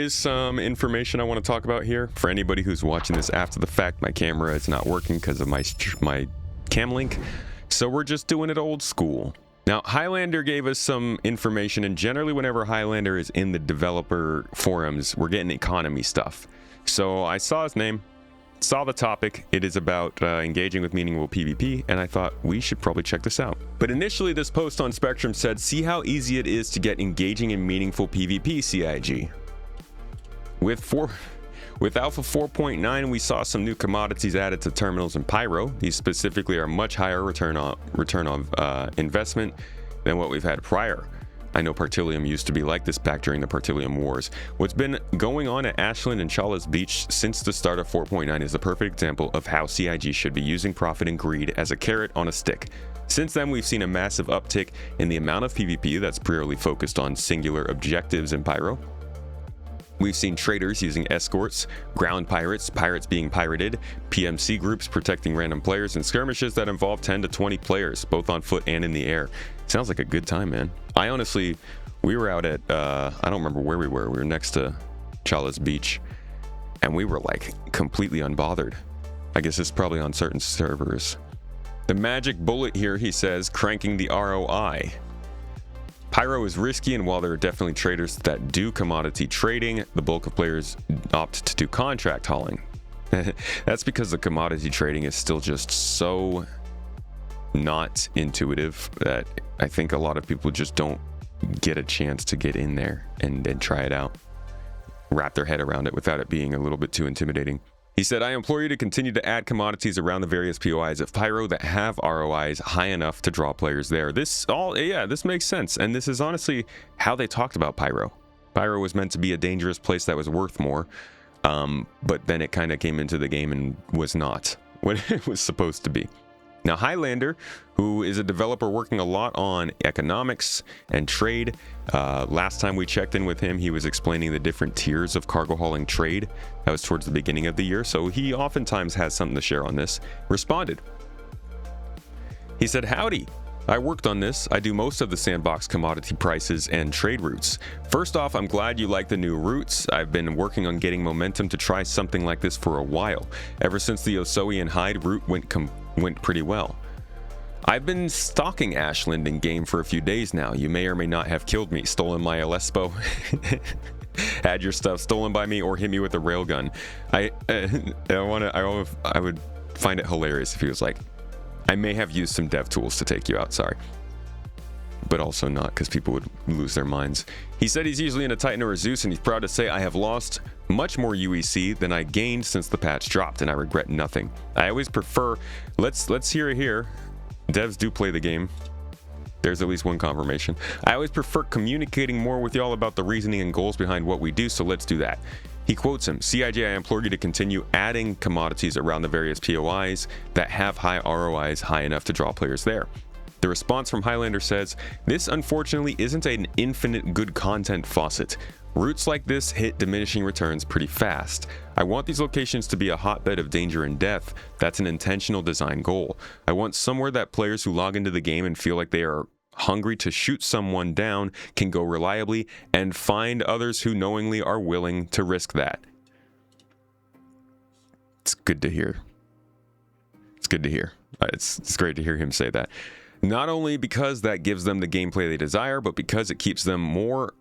Here's some information I want to talk about here. For anybody who's watching this after the fact, my camera is not working because of my cam link, so we're just doing it old school. Now, Highlander gave us some information, and generally whenever Highlander is in the developer forums, we're getting economy stuff. So I saw his name, saw the topic. It is about engaging with meaningful PvP, and I thought we should probably check this out. But initially, this post on Spectrum said, see how easy it is to get engaging in meaningful PvP CIG. With Alpha 4.9, we saw some new commodities added to terminals and Pyro. These specifically are much higher return on investment than what we've had prior. I know Partilium used to be like this back during the Partilium Wars. What's been going on at Ashland and Lawless Beach since the start of 4.9 is the perfect example of how CIG should be using profit and greed as a carrot on a stick. Since then, we've seen a massive uptick in the amount of PvP that's purely focused on singular objectives in Pyro. We've seen traders using escorts, ground pirates, pirates being pirated, PMC groups protecting random players, and skirmishes that involve 10 to 20 players, both on foot and in the air. Sounds like a good time, man. We were out at, I don't remember where we were. We were next to Lawless Beach, and we were like completely unbothered. I guess it's probably on certain servers. The magic bullet here, he says, cranking the ROI. Pyro is risky, and while there are definitely traders that do commodity trading, the bulk of players opt to do contract hauling. That's because the commodity trading is still just so not intuitive that I think a lot of people just don't get a chance to get in there and try it out, wrap their head around it without it being a little bit too intimidating. He said, I implore you to continue to add commodities around the various POIs of Pyro that have ROIs high enough to draw players there. This makes sense. And this is honestly how they talked about Pyro. Pyro was meant to be a dangerous place that was worth more. But then it kind of came into the game and was not what it was supposed to be. Now, Highlander, who is a developer working a lot on economics and trade, last time we checked in with him, he was explaining the different tiers of cargo hauling trade. That was towards the beginning of the year, so he oftentimes has something to share on this. Responded. He said, howdy. I worked on this. I do most of the Sandbox commodity prices and trade routes. First off, I'm glad you like the new routes. I've been working on getting momentum to try something like this for a while. Ever since the Osoi and Hyde route went pretty well. I've been stalking Ashland in game for a few days now. You may or may not have killed me, stolen my Alespo, had your stuff stolen by me, or hit me with a railgun. I would find it hilarious if he was like, I may have used some dev tools to take you out, sorry. But also not, because people would lose their minds. He said he's usually in a Titan or a Zeus, and he's proud to say, I have lost much more UEC than I gained since the patch dropped, and I regret nothing. I always prefer, let's hear it here. Devs do play the game. There's at least one confirmation. I always prefer communicating more with y'all about the reasoning and goals behind what we do, so let's do that. He quotes him, CIG, I implore you to continue adding commodities around the various POIs that have high ROIs high enough to draw players there. The response from Highlander says, this unfortunately isn't an infinite good content faucet. Routes like this hit diminishing returns pretty fast. I want these locations to be a hotbed of danger and death. That's an intentional design goal. I want somewhere that players who log into the game and feel like they are hungry to shoot someone down can go reliably and find others who knowingly are willing to risk that. It's good to hear. It's good to hear. It's great to hear him say that. Not only because that gives them the gameplay they desire, but because it keeps more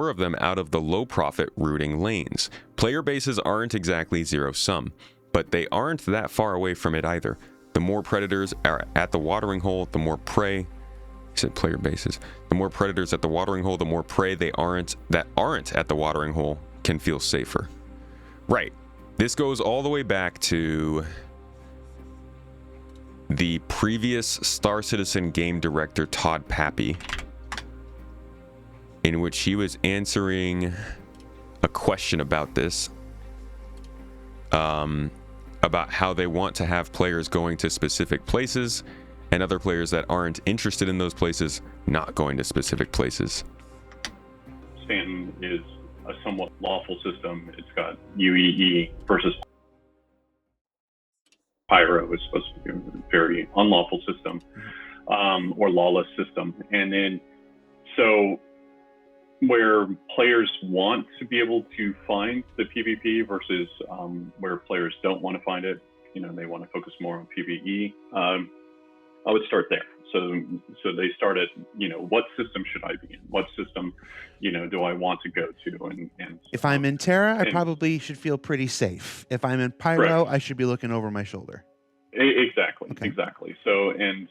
of them out of the low profit routing lanes. Player bases aren't exactly zero sum, but they aren't that far away from it either. The more predators are at the watering hole, the more prey. He said player bases. The more predators at the watering hole, the more prey that aren't at the watering hole can feel safer. Right. This goes all the way back to the previous Star Citizen game director, Todd Pappy, in which he was answering a question about this, about how they want to have players going to specific places and other players that aren't interested in those places not going to specific places. Stanton is a somewhat lawful system. It's got UEE versus Pyro is supposed to be a very unlawful system, or lawless system. And then, so where players want to be able to find the PvP versus where players don't want to find it. They want to focus more on PvE. I would start there. So they start at, what system should I be in? What system, do I want to go to? And if I'm in Terra, I probably should feel pretty safe. If I'm in Pyro, right. I should be looking over my shoulder. Exactly. Okay. Exactly. So, and,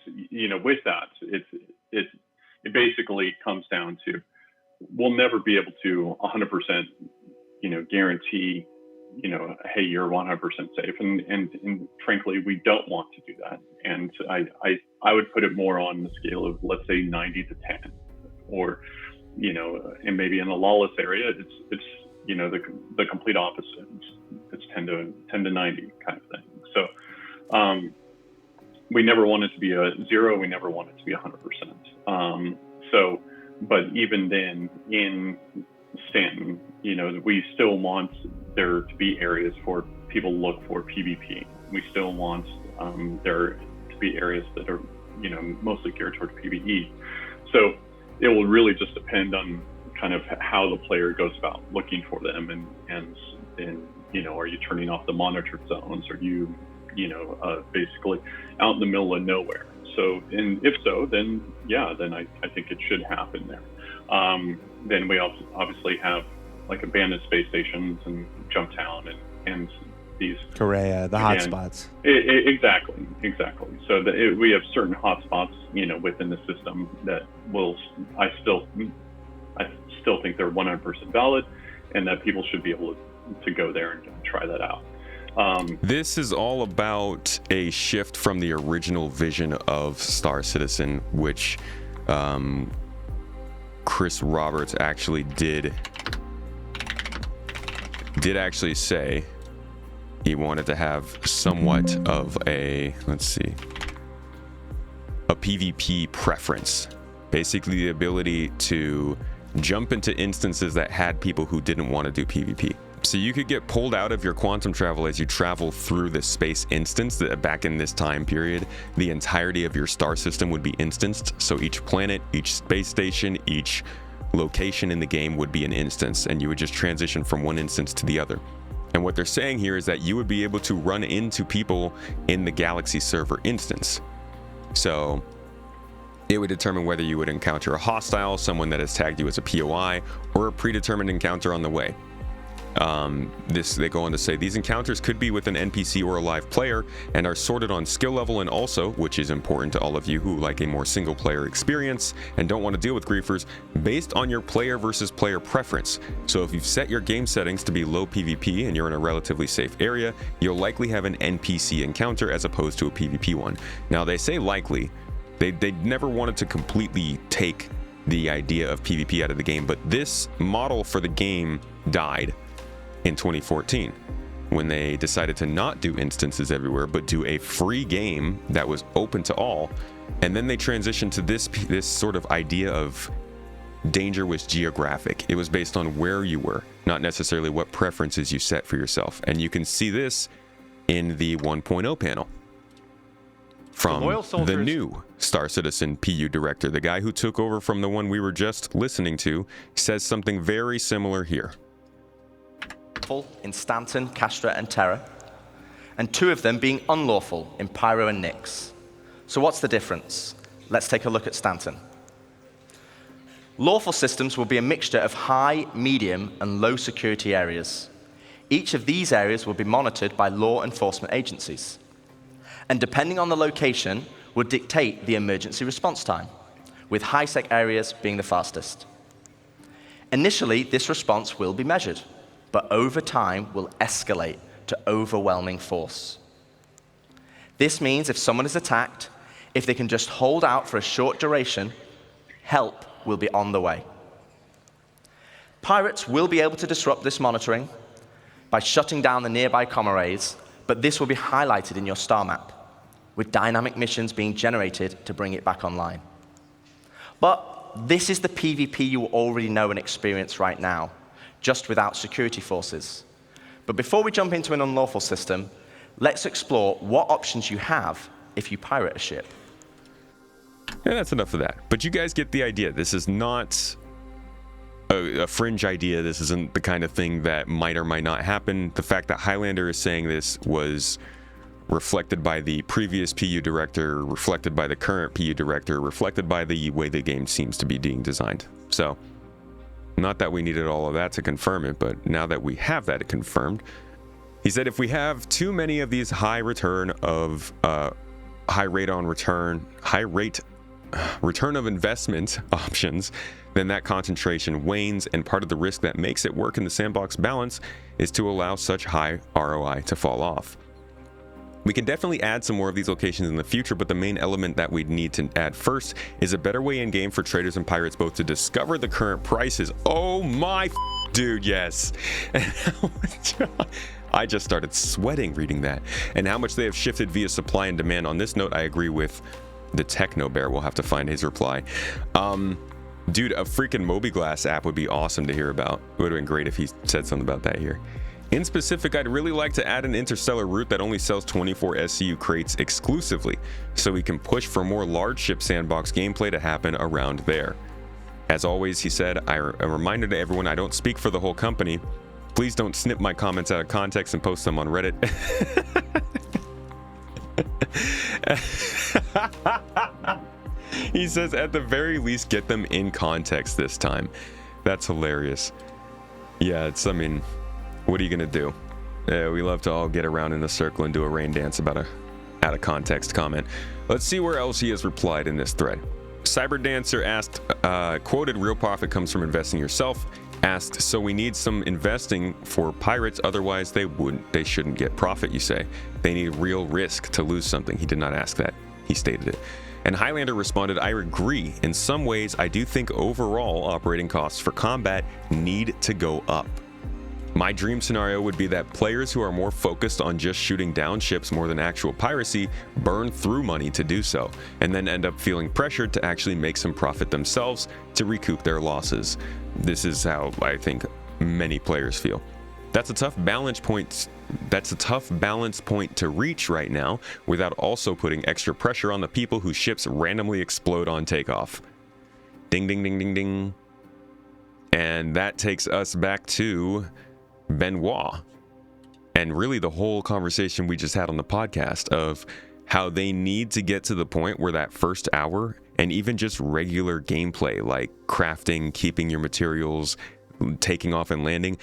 with that, it basically comes down to, we'll never be able to 100%, guarantee, hey, you're 100% safe. And frankly, we don't want to do that. And I would put it more on the scale of, let's say, 90 to 10, or, and maybe in the lawless area, it's the complete opposite. It's 10 to 90 kind of thing. So, we never want it to be a 0. We never want it to be 100%. So, but even then in Stanton, we still want there to be areas for people to look for PvP. We still want there to be areas that are, mostly geared toward PvE. So it will really just depend on kind of how the player goes about looking for them, and are you turning off the monitored zones? Are you, basically out in the middle of nowhere? So, and if so, then yeah, then I think it should happen there. Then we also obviously have like abandoned space stations and Jumptown and these Korea, the hotspots. Exactly. So we have certain hotspots, within the system that I still think they're 100% valid, and that people should be able to go there and try that out. This is all about a shift from the original vision of Star Citizen, which Chris Roberts actually did actually say he wanted to have somewhat of a PvP preference. Basically the ability to jump into instances that had people who didn't want to do PvP. So you could get pulled out of your quantum travel as you travel through the space instance. That back in this time period, the entirety of your star system would be instanced. So each planet, each space station, each location in the game would be an instance, and you would just transition from one instance to the other. And what they're saying here is that you would be able to run into people in the Galaxy server instance. So it would determine whether you would encounter a hostile, someone that has tagged you as a POI, or a predetermined encounter on the way. They go on to say these encounters could be with an NPC or a live player and are sorted on skill level, and also, which is important to all of you who like a more single player experience and don't want to deal with griefers, based on your player versus player preference. So if you've set your game settings to be low PvP and you're in a relatively safe area, you'll likely have an NPC encounter as opposed to a PvP one. Now they say likely, they never wanted to completely take the idea of PvP out of the game, but this model for the game died in 2014 when they decided to not do instances everywhere but do a free game that was open to all. And then they transitioned to this sort of idea of danger was geographic. It was based on where you were, not necessarily what preferences you set for yourself. And you can see this in the 1.0 panel from the new Star Citizen PU director. The guy who took over from the one we were just listening to says something very similar here. In Stanton, Castra, and Terra, and 2 of them being unlawful in Pyro and Nyx. So what's the difference? Let's take a look at Stanton. Lawful systems will be a mixture of high, medium, and low security areas. Each of these areas will be monitored by law enforcement agencies, and depending on the location, will dictate the emergency response time, with high-sec areas being the fastest. Initially, this response will be measured, but over time will escalate to overwhelming force. This means if someone is attacked, if they can just hold out for a short duration, help will be on the way. Pirates will be able to disrupt this monitoring by shutting down the nearby comm arrays, but this will be highlighted in your star map, with dynamic missions being generated to bring it back online. But this is the PvP you already know and experience right now, just without security forces. But before we jump into an unlawful system, let's explore what options you have if you pirate a ship. Yeah, that's enough of that. But you guys get the idea. This is not a fringe idea. This isn't the kind of thing that might or might not happen. The fact that Highlander is saying this was reflected by the previous PU director, reflected by the current PU director, reflected by the way the game seems to be being designed. So, not that we needed all of that to confirm it, but now that we have that confirmed, he said if we have too many of these high rate return of investment options, then that concentration wanes, and part of the risk that makes it work in the sandbox balance is to allow such high ROI to fall off. We can definitely add some more of these locations in the future, but the main element that we'd need to add first is a better way in game for traders and pirates both to discover the current prices. Oh my dude, yes. I just started sweating reading that. And how much they have shifted via supply and demand. On this note, I agree with the Techno Bear. We'll have to find his reply. Dude, a freaking Mobiglass app would be awesome to hear about. It would have been great if he said something about that here. In specific, I'd really like to add an interstellar route that only sells 24 SCU crates exclusively, so we can push for more large ship sandbox gameplay to happen around there. As always, he said, a reminder to everyone, I don't speak for the whole company. Please don't snip my comments out of context and post them on Reddit. He says, at the very least, get them in context this time. That's hilarious. Yeah, I mean, what are you gonna do? We love to all get around in a circle and do a rain dance about a out of context comment. Let's see where else he has replied in this thread. Cyberdancer asked, quoted, real profit comes from investing yourself. Asked, so we need some investing for pirates, otherwise they shouldn't get profit, you say. They need real risk to lose something. He did not ask that. He stated it. And Highlander responded, I agree. In some ways, I do think overall operating costs for combat need to go up. My dream scenario would be that players who are more focused on just shooting down ships more than actual piracy burn through money to do so, and then end up feeling pressured to actually make some profit themselves to recoup their losses. This is how I think many players feel. That's a tough balance point. That's a tough balance point to reach right now without also putting extra pressure on the people whose ships randomly explode on takeoff. Ding, ding, ding, ding, ding. And that takes us back to Benoit, and really the whole conversation we just had on the podcast of how they need to get to the point where that first hour and even just regular gameplay like crafting, keeping your materials, taking off and landing,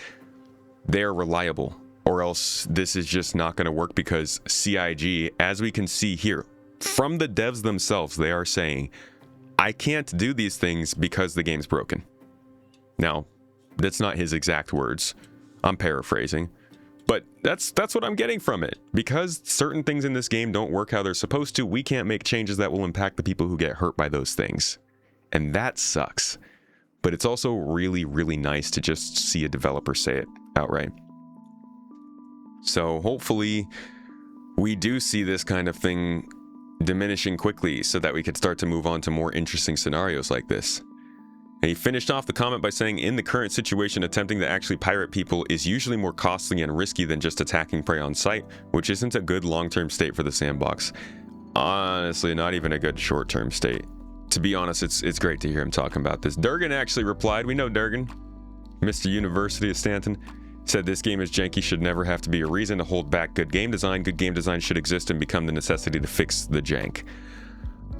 they're reliable, or else this is just not going to work, because CIG, as we can see here from the devs themselves, they are saying, I can't do these things because the game's broken. Now, that's not his exact words. I'm paraphrasing, but that's what I'm getting from it. Because certain things in this game don't work how they're supposed to, we can't make changes that will impact the people who get hurt by those things. And that sucks. But it's also really, really nice to just see a developer say it outright. So hopefully we do see this kind of thing diminishing quickly so that we could start to move on to more interesting scenarios like this. And he finished off the comment by saying, in the current situation, attempting to actually pirate people is usually more costly and risky than just attacking prey on sight, which isn't a good long-term state for the sandbox. Honestly, not even a good short-term state. To be honest, it's great to hear him talking about this. Durgan actually replied, we know Durgan, Mr. University of Stanton, said this game is janky, should never have to be a reason to hold back good game design. Good game design should exist and become the necessity to fix the jank.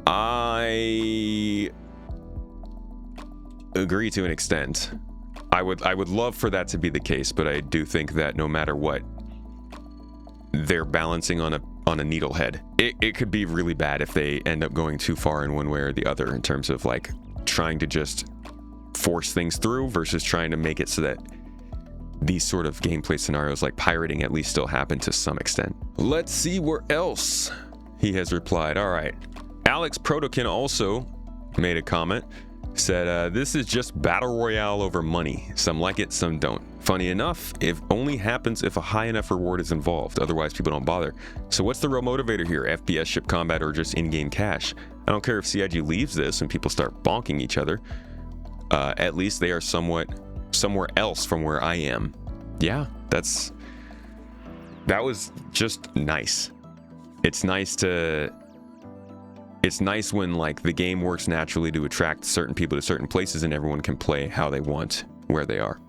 I agree to an extent. I would love for that to be the case, but I do think that no matter what, they're balancing on a needle head. It could be really bad if they end up going too far in one way or the other in terms of like trying to just force things through versus trying to make it so that these sort of gameplay scenarios like pirating at least still happen to some extent. Let's see where else he has replied. All right. Alex Protokin also made a comment. Said, this is just battle royale over money. Some like it, some don't. Funny enough, it only happens if a high enough reward is involved. Otherwise, people don't bother. So what's the real motivator here? FPS, ship combat, or just in-game cash? I don't care if CIG leaves this and people start bonking each other. At least they are somewhere else from where I am. Yeah, that was just nice. It's nice when like the game works naturally to attract certain people to certain places and everyone can play how they want where they are.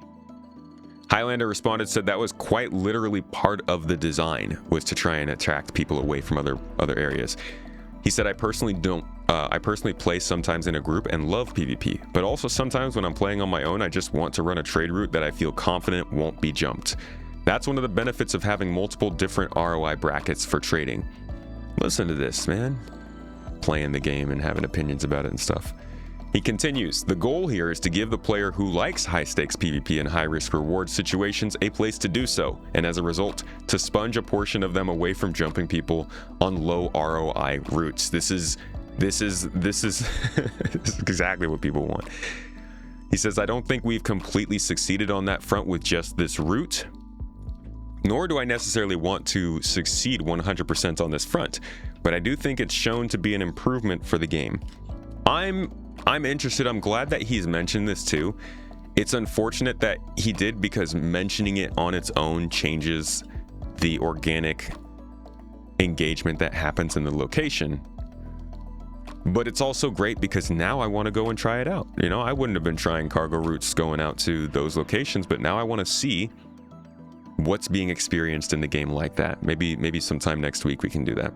Highlander responded, said that was quite literally part of the design, was to try and attract people away from other areas. He said, I personally play sometimes in a group and love PvP, but also sometimes when I'm playing on my own, I just want to run a trade route that I feel confident won't be jumped. That's one of the benefits of having multiple different ROI brackets for trading. Listen to this, man. Playing the game and having opinions about it and stuff. He continues, the goal here is to give the player who likes high-stakes PvP and high-risk reward situations a place to do so, and as a result, to sponge a portion of them away from jumping people on low ROI routes. This is exactly what people want. He says, I don't think we've completely succeeded on that front with just this route, nor do I necessarily want to succeed 100% on this front, but I do think it's shown to be an improvement for the game. I'm interested. I'm glad that he's mentioned this too. It's unfortunate that he did, because mentioning it on its own changes the organic engagement that happens in the location. But it's also great because now I want to go and try it out. You know, I wouldn't have been trying cargo routes going out to those locations, but now I want to see what's being experienced in the game like that. Maybe sometime next week we can do that.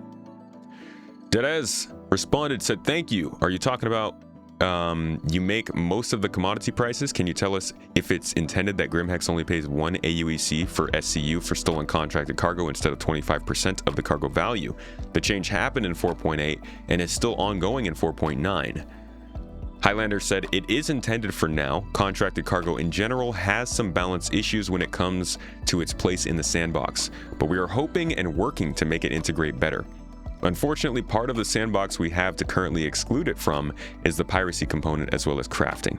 Derez responded, said, thank you. Are you talking about you make most of the commodity prices? Can you tell us if it's intended that Grimhex only pays 1 AUEC for SCU for stolen contracted cargo instead of 25% of the cargo value? The change happened in 4.8 and is still ongoing in 4.9. Highlander said, it is intended for now. Contracted cargo in general has some balance issues when it comes to its place in the sandbox, but we are hoping and working to make it integrate better. Unfortunately, part of the sandbox we have to currently exclude it from is the piracy component as well as crafting.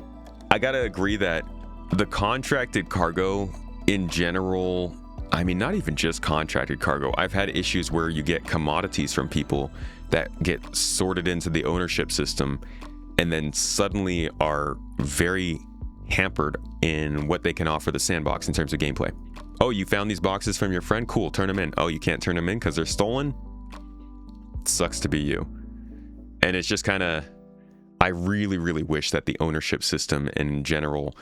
I gotta agree that the contracted cargo in general, I mean, not even just contracted cargo. I've had issues where you get commodities from people that get sorted into the ownership system and then suddenly are very hampered in what they can offer the sandbox in terms of gameplay. Oh, you found these boxes from your friend? Cool, turn them in. Oh, you can't turn them in because they're stolen? Sucks to be you. And it's just kind of, I really wish that the ownership system and in general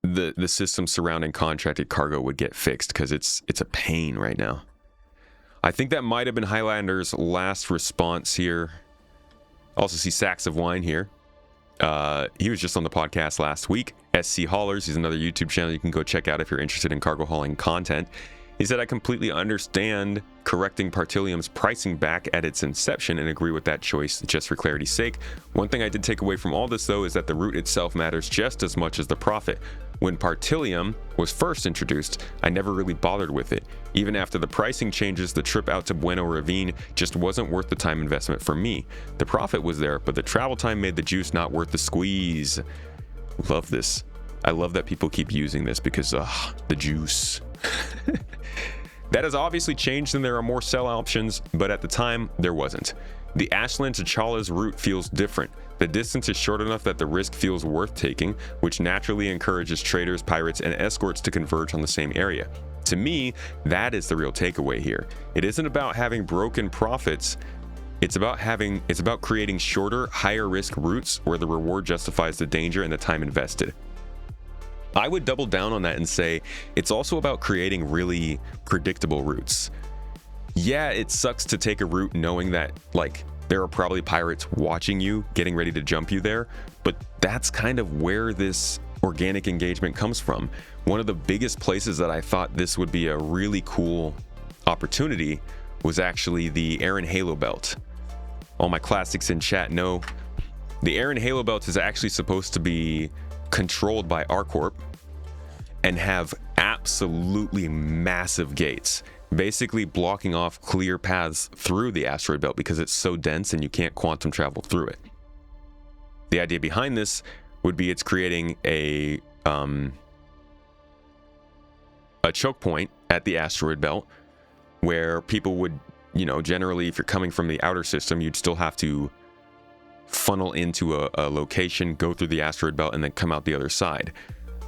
the system surrounding contracted cargo would get fixed, because it's a pain right now. I think that might have been Highlander's last response here. Also see Sacks of Wine here. He was just on the podcast last week. SC Haulers, he's another YouTube channel you can go check out if you're interested in cargo hauling content. He said, I completely understand correcting Partilium's pricing back at its inception and agree with that choice just for clarity's sake. One thing I did take away from all this, though, is that the route itself matters just as much as the profit. When Partilium was first introduced, I never really bothered with it. Even after the pricing changes, the trip out to Bueno Ravine just wasn't worth the time investment for me. The profit was there, but the travel time made the juice not worth the squeeze. Love this. I love that people keep using this because, the juice. That has obviously changed and there are more sell options, but at the time, there wasn't. The Ashland to Chala's route feels different. The distance is short enough that the risk feels worth taking, which naturally encourages traders, pirates, and escorts to converge on the same area. To me, that is the real takeaway here. It isn't about having broken profits. It's about creating shorter, higher risk routes where the reward justifies the danger and the time invested. I would double down on that and say it's also about creating really predictable routes. Yeah, it sucks to take a route knowing that, like, there are probably pirates watching you, getting ready to jump you there, but that's kind of where this organic engagement comes from. One of the biggest places that I thought this would be a really cool opportunity was actually the Aaron Halo Belt. All my classics in chat know the Aaron Halo Belt is actually supposed to be controlled by R-Corp and have absolutely massive gates, basically blocking off clear paths through the asteroid belt because it's so dense and you can't quantum travel through it. The idea behind this would be it's creating a choke point at the asteroid belt where people would, generally if you're coming from the outer system, you'd still have to funnel into a location, go through the asteroid belt, and then come out the other side.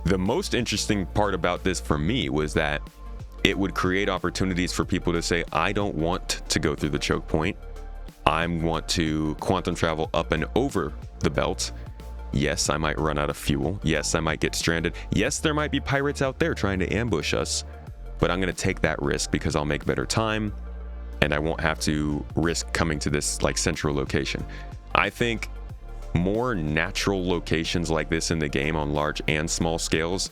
The most interesting part about this for me was that it would create opportunities for people to say, I don't want to go through the choke point. I want to quantum travel up and over the belt. Yes, I might run out of fuel. Yes, I might get stranded. Yes, there might be pirates out there trying to ambush us, but I'm going to take that risk because I'll make better time and I won't have to risk coming to this like central location. I think more natural locations like this in the game on large and small scales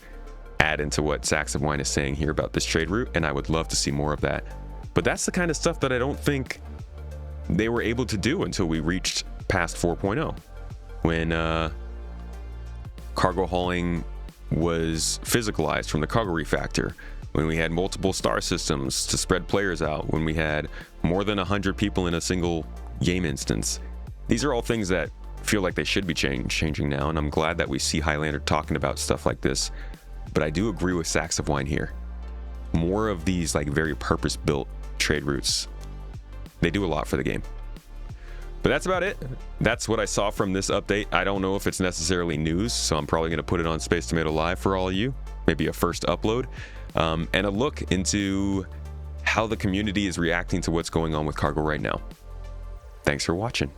add into what Sacks of Wine is saying here about this trade route, and I would love to see more of that. But that's the kind of stuff that I don't think they were able to do until we reached past 4.0, when cargo hauling was physicalized from the cargo refactor, when we had multiple star systems to spread players out, when we had more than 100 people in a single game instance. These are all things that feel like they should be changing now, and I'm glad that we see Highlander talking about stuff like this. But I do agree with Sacks of Wine here. More of these like very purpose-built trade routes, they do a lot for the game. But that's about it. That's what I saw from this update. I don't know if it's necessarily news, so I'm probably going to put it on Space Tomato Live for all of you. Maybe a first upload. And a look into how the community is reacting to what's going on with cargo right now. Thanks for watching.